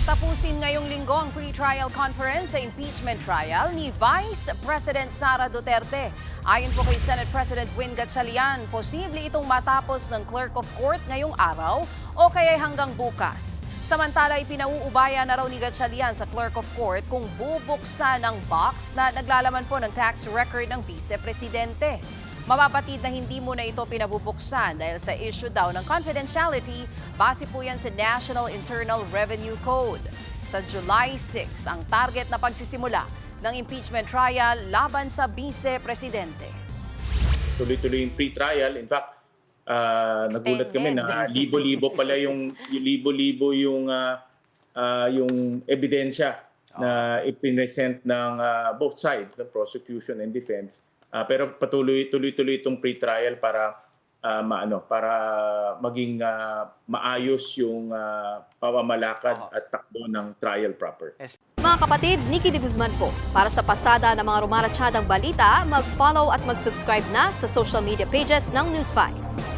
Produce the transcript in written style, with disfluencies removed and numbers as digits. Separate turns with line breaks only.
Tapusin ngayong linggo ang pre-trial conference sa impeachment trial ni Vice President Sara Duterte. Ayon po kay Senate President Win Gatchalian, posible itong matapos ng Clerk of Court ngayong araw o kaya hanggang bukas. Samantala, ipinauubaya na raw ni Gatchalian sa Clerk of Court kung bubuksan ang box na naglalaman po ng tax record ng Vice Presidente. Mapapatid na hindi muna ito pinabubuksan dahil sa issue daw ng confidentiality, base po yan sa National Internal Revenue Code. Sa July 6 ang target na pagsisimula ng impeachment trial laban sa Vice Presidente.
Tuloy-tuloy yung pre-trial. In fact, nagulat kami na libo-libo pala yung ebidensya na ipinesent ng both sides, the prosecution and defense. Pero tuloy-tuloy itong pre-trial para maging maayos yung pamamalakad at takbo ng trial proper.
Mga kapatid, Nikki de Guzman po. Para sa pasada ng mga rumaratsyadang balita, mag-follow at mag-subscribe na sa social media pages ng News 5.